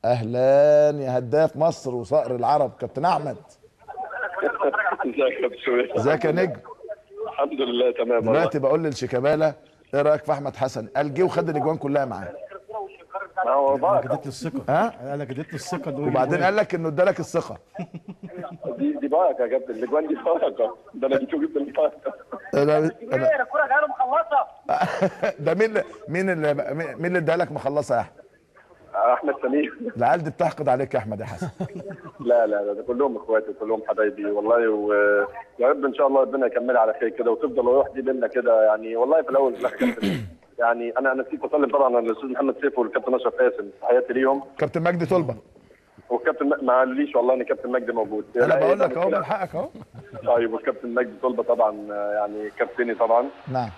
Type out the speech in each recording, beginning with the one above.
اهلا يا هداف مصر وصقر العرب كابتن احمد. ازيك يا كابتن شوقي؟ ازيك يا نجم؟ الحمد لله تمام والله. دلوقتي بقول للشيكابالا ايه رايك في احمد حسن؟ قال جه وخد الاجوان كلها معاه. ما هو انا بقى اديت له الثقه. ها؟ انا اديت له الثقه ده وبعدين قال لك انه ادالك الثقه. دي بركه يا كابتن، الاجوان دي بركه، ده انا جيت وجبت البركه. انا الكوره جايه له مخلصه. ده مين اللي اداها لك مخلصه يا احمد؟ احمد سمير. العيال دي بتحقد عليك يا احمد يا حسن. لا لا لا، ده كلهم اخواتي وكلهم حبايبي والله، ويا رب ان شاء الله ربنا يكمل على خير كده وتفضل الروح دي بينا كده يعني، والله في الاول وفي الاخر كابتن. يعني انا نسيت اسلم طبعا على الاستاذ محمد سيف والكابتن اشرف قاسم، تحياتي ليهم. كابتن مجدي طلبه. والكابتن ما قاليش والله ان كابتن مجدي موجود. انا بقول لك اهو من حقك اهو. طيب والكابتن مجدي طلبه طبعا يعني كابتني طبعا. نعم.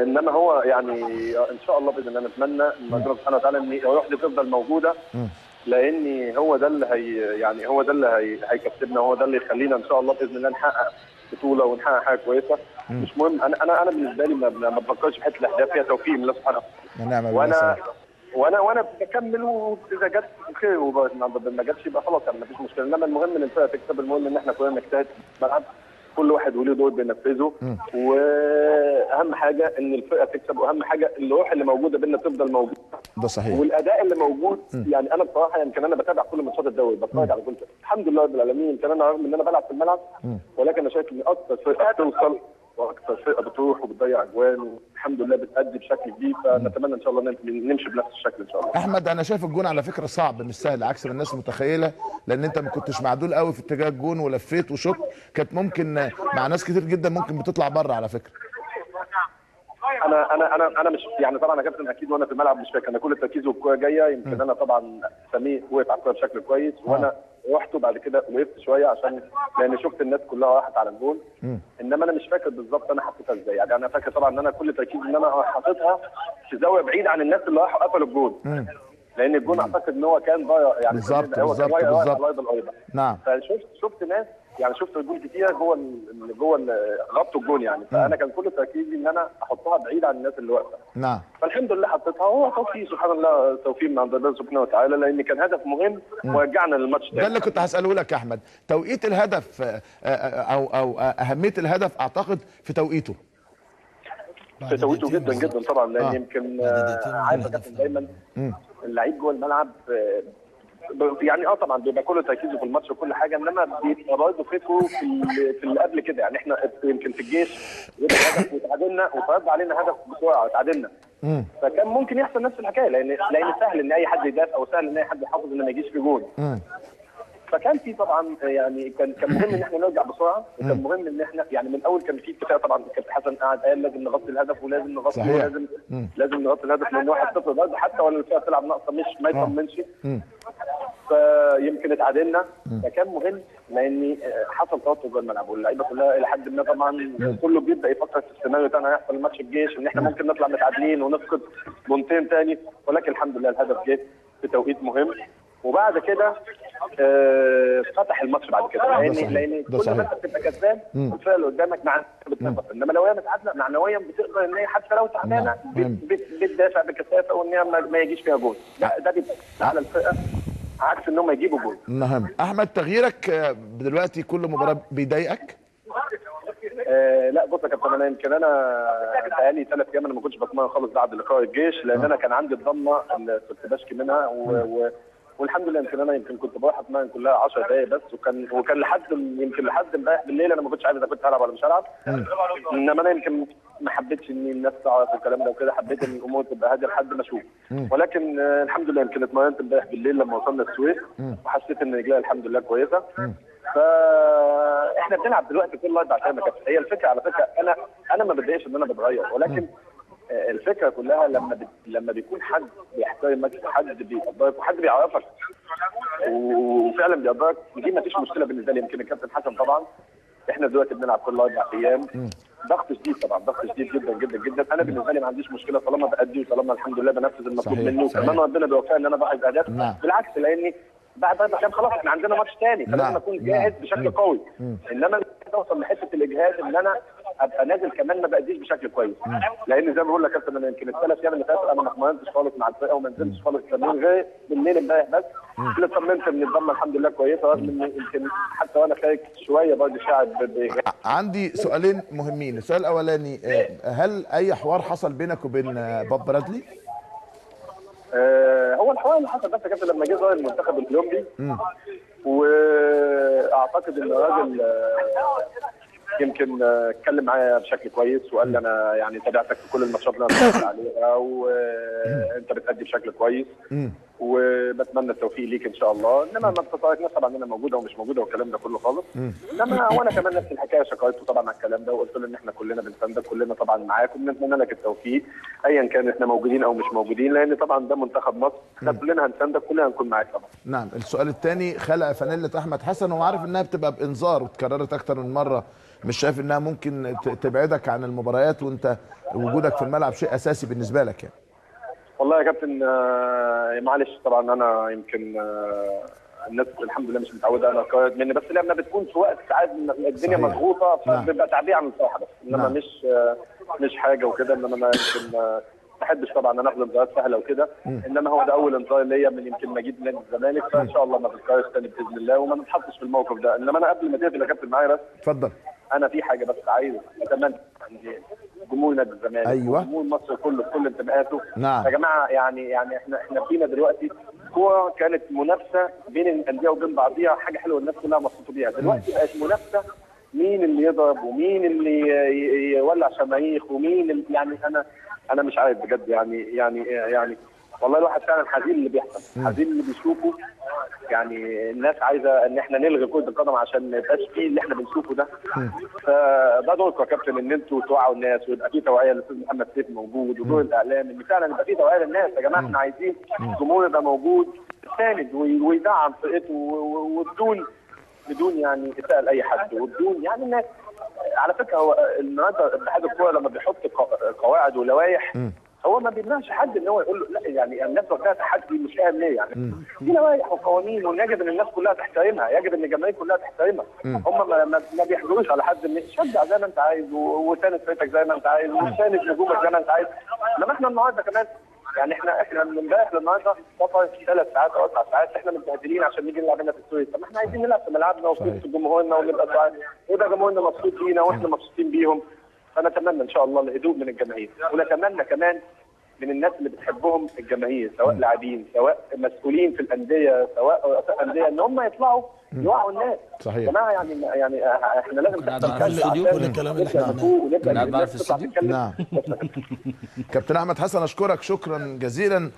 انما هو يعني ان شاء الله باذن الله نتمنى من ربنا سبحانه وتعالى ان الروح دي تفضل موجوده، لان هو ده اللي يعني هو ده اللي هيكسبنا، هو ده اللي يخلينا ان شاء الله باذن الله نحقق بطوله ونحقق حاجه كويسه. مش مهم، انا بالنسبه لي ما بفكرش في حته الاهداف، فيها توفيق من الله سبحانه وتعالى. وانا بكمل، واذا جت خير وما جاتش يبقى خلاص يعني مفيش مشكله، انما المهم ان الفرقه تكسب، المهم ان احنا كلنا نجتهد في الملعب، كل واحد وليه دور بينفذه، واهم حاجه ان الفرقه تكسب، واهم حاجه الروح اللي موجوده بيننا تفضل موجوده. ده صحيح. والاداء اللي موجود يعني انا بصراحه يمكن انا بتابع كل ماتشات الدوري، بتفرج على كل شيء الحمد لله رب العالمين. يمكن انا رغم ان انا بلعب في الملعب، ولكن انا شايف ان اكثر فرقه بتوصل واكثر فرقه بتروح وبتضيع اجوان، والحمد لله بتأدي بشكل كبير، فنتمنى ان شاء الله نمشي بنفس الشكل ان شاء الله. احمد انا شايف الجون على فكره صعب مش سهل عكس ما الناس متخيله، لان انت ما كنتش معدول قوي في اتجاه الجون ولفيت وشوط، كانت ممكن مع ناس كتير جدا ممكن بتطلع بره على فكره. انا مش يعني طبعا يا كابتن اكيد وانا في الملعب مش فاكر، انا كل التركيز والكوره جايه، يمكن انا طبعا سمير وقف على الكوره بشكل كويس، وانا رحت وبعد كده وقفت شويه عشان لان شفت الناس كلها راحت على الجول، انما انا مش فاكر بالظبط انا حطيتها ازاي، يعني انا فاكر طبعا ان انا كل تركيزي ان انا حاططها في زاويه بعيد عن الناس اللي راحوا قفلوا الجول، لان الجول اعتقد ان هو كان ضايع يعني بالظبط. نعم. فشفت ناس يعني، شفت رجول كتير جوه غطوا الجون يعني، فانا كان كل تركيزي ان انا احطها بعيد عن الناس اللي واقفه. نعم. فالحمد لله حطيتها، هو توفيق سبحان الله، توفيق من عند الله سبحانه وتعالى، لان كان هدف مهم ورجعنا للماتش ده اللي كنت هساله لك يا احمد، توقيت الهدف او اهميه الهدف اعتقد في توقيته. في توقيته جدا جدا طبعا، لان يمكن عارف كابتن دايما اللعيب جوه الملعب يعني طبعا بيبقى كله تركيزه في الماتش وكل حاجه، انما بيبقى برضه فكره في اللي قبل كده، يعني احنا يمكن في الجيش جبنا هدف وتعادلنا وترد علينا هدف بسرعه وتعادلنا، فكان ممكن يحصل نفس الحكايه، لان سهل ان اي حد يدافع او سهل ان اي حد يحافظ ان ما يجيش في جول. فكان في طبعا يعني كان مهم ان احنا نرجع بسرعه، وكان مهم ان احنا يعني من الاول كان في اتفاق طبعا، الكابتن حسن قاعد قال لازم نغطي الهدف ولازم نغطي لازم نغطي الهدف، لان 1-0 برضه حتى ولا الفرقه تلعب ناقصه ما يطمنش. فيمكن اتعادلنا، فكان مهم لان حصل توتر جوه الملعب واللعيبه كلها الى حد ما طبعا كله بيبدا يفكر في السيناريو بتاعنا هيحصل الماتش الجيش، ان احنا ممكن نطلع متعادلين ونفقد بونتين تاني، ولكن الحمد لله الهدف جه في توقيت مهم، وبعد كده فتح الماتش بعد كده، لان كل ما انت بتبقى كسبان الفرقه اللي قدامك بتنقص، انما لو هي متعادله معنويا بتقدر ان هي حتى لو تعبانه بتدافع بكثافه وان هي ما يجيش فيها جول، ده بيبقى على الفرقه عكس ان هم يجيبوا جول. نعم. احمد تغييرك دلوقتي كل مباراه بيضايقك؟ لا بص يا كابتن، انا يمكن بقالي 3 ايام انا ما كنتش بتمرن خالص بعد لقاء الجيش، لان انا كان عندي الضمه اللي كنت بشكي منها والحمد لله يمكن كنت بروح اتمرن كلها 10 دقائق بس، وكان لحد امبارح بالليل انا ما كنتش عارف اذا كنت هلعب ولا مش هلعب، انما انا يمكن ما حبيتش ان الناس تعرف الكلام ده وكده، حبيت ان الامور تبقى هاديه لحد ما اشوف، ولكن الحمد لله يمكن اتمرنت امبارح بالليل لما وصلنا السويس وحسيت ان رجلي الحمد لله كويسه. فاحنا بنلعب دلوقتي كل 4 ايام يا كابتن، هي الفكره على فكره انا ما بتضايقش ان انا بتغير، ولكن الفكره كلها لما بيكون حد بيحترمك وحد بيقدرك وحد بيعرفك وفعلا بيقدرك، دي ما فيش مشكله بالنسبه لي. يمكن الكابتن حسن طبعا احنا دلوقتي بنلعب كل 4 ايام، ضغط شديد طبعا، ضغط شديد جدا جدا جدا، انا بالنسبه لي ما عنديش مشكله طالما بادي وطالما الحمد لله بنفذ المطلوب مني، وكمان ربنا بيوفقني ان انا بحقق اهداف، بالعكس لاني بعد هذا كان خلاص احنا عندنا ماتش ثاني فلازم اكون جاهز بشكل قوي. انما اوصل لحته الاجهاد ان انا ابقى نازل كمان ما باديش بشكل كويس. لان زي ما بقول لك يا كابتن انا يمكن الثلاث ايام اللي فاتوا انا ما اتمرنتش خالص مع الفرقه وما نزلتش خالص التمرين غير بالليل امبارح بس. اللي اطمنت ان الضمه الحمد لله كويسه رغم ان يمكن حتى وانا خارج شويه برضه شاعر عندي سؤالين مهمين. السؤال الاولاني هل اي حوار حصل بينك وبين بوب برادلي؟ هو الحوار اللي حصل بس يا كابتن لما جه ظهر المنتخب الاولمبي واعتقد ان الراجل يمكن اتكلم معايا بشكل كويس وقال لي انا يعني تابعتك في كل الماتشات اللي انا اتفرجت عليها وانت بتأدي بشكل كويس وبتمنى التوفيق ليك ان شاء الله. انما ما بتتعرفناش طبعا انا موجوده ومش موجوده والكلام ده كله خالص. انما وانا كمان نفس الحكايه شكرته طبعا على الكلام ده وقلت له ان احنا كلنا بنساندك كلنا طبعا معاك وبنتمنى لك التوفيق ايا كان احنا موجودين او مش موجودين لان طبعا ده منتخب مصر احنا كلنا هنساندك كلنا هنكون معاك طبعا. نعم. السؤال الثاني خلع فانيله احمد حسن وعارف انها بتبقى بانذار واتكررت اكتر من مره، مش شايف انها ممكن تبعدك عن المباريات وانت وجودك في الملعب شيء اساسي بالنسبه لك يعني؟ والله يا كابتن معلش طبعا انا يمكن الناس الحمد لله مش متعوده انا اتكررت مني بس لما بتكون في وقت ساعات الدنيا مضغوطه فبيبقى تعبير عن الصراحه بس انما مش حاجه وكده. انما انا يمكن ما بحبش طبعا انا اخد انذارات سهله وكده. انما هو ده اول انذار ليا من يمكن ما جيت نادي الزمالك فان شاء الله ما تتكررش تاني باذن الله وما نتحطش في الموقف ده. انما انا قبل ما تقفل يا كابتن معايا بس اتفضل. انا في حاجه بس عايز اتمنى جمهور نادي الزمالك ايوه جمهور مصر كله بكل انتماءاته. نعم يا جماعه يعني احنا فينا دلوقتي كوره كانت منافسه بين الانديه وبين بعضيها حاجه حلوه الناس كلها مبسوطه بيها. دلوقتي بقت منافسه مين اللي يضرب ومين اللي يولع شماريخ ومين اللي يعني انا مش عارف بجد يعني والله الواحد فعلا حزين اللي بيحصل حزين اللي بيشوفه. يعني الناس عايزه ان احنا نلغي كره القدم عشان ما يبقاش فيه اللي احنا بنشوفه ده. فده دوركم يا كابتن ان انتوا توعوا الناس ويبقى في توعيه للاستاذ محمد سيف موجود ودور الاعلام ان فعلا يبقى في توعيه للناس. يا جماعه احنا عايزين الجمهور يبقى موجود يساند ويدعم فرقته بدون يعني اساءه لاي حد وبدون يعني الناس. على فكره هو النهارده اتحاد الكوره لما بيحط قواعد ولوائح هو ما بيمنعش حد ان هو يقول له لا يعني الناس واخدها تحدي مش فاهم ليه يعني في لوائح وقوانين ويجب ان الناس كلها تحترمها يجب ان الجماهير كلها تحترمها. هم ما بيحجروش على حد ان شجع زي ما انت عايز وساند فرقتك زي ما انت عايز وساند نجومك زي ما انت عايز. انما احنا النهارده كمان يعني احنا من امبارح للنهارده سفر 3 ساعات او 4 ساعات احنا متبهدلين عشان نيجي نلعب هنا في السويس. طب احنا عايزين نلعب في ملعبنا وفي وسط جمهورنا ونبقى سعيد ويبقى جمهورنا مبسوط بينا واحنا مبسوطين بيهم. فنتمنى ان شاء الله الهدوء من الجماهير ونتمنى كمان من الناس اللي بتحبهم الجماهير سواء لاعبين سواء مسؤولين في الانديه سواء رؤساء انديه ان هم يطلعوا يوعوا الناس. صحيح يا جماعه يعني احنا لازم نتكلم الاستوديو كل الكلام اللي احنا ونبدا نعم. كابتن احمد حسن اشكرك شكرا جزيلا.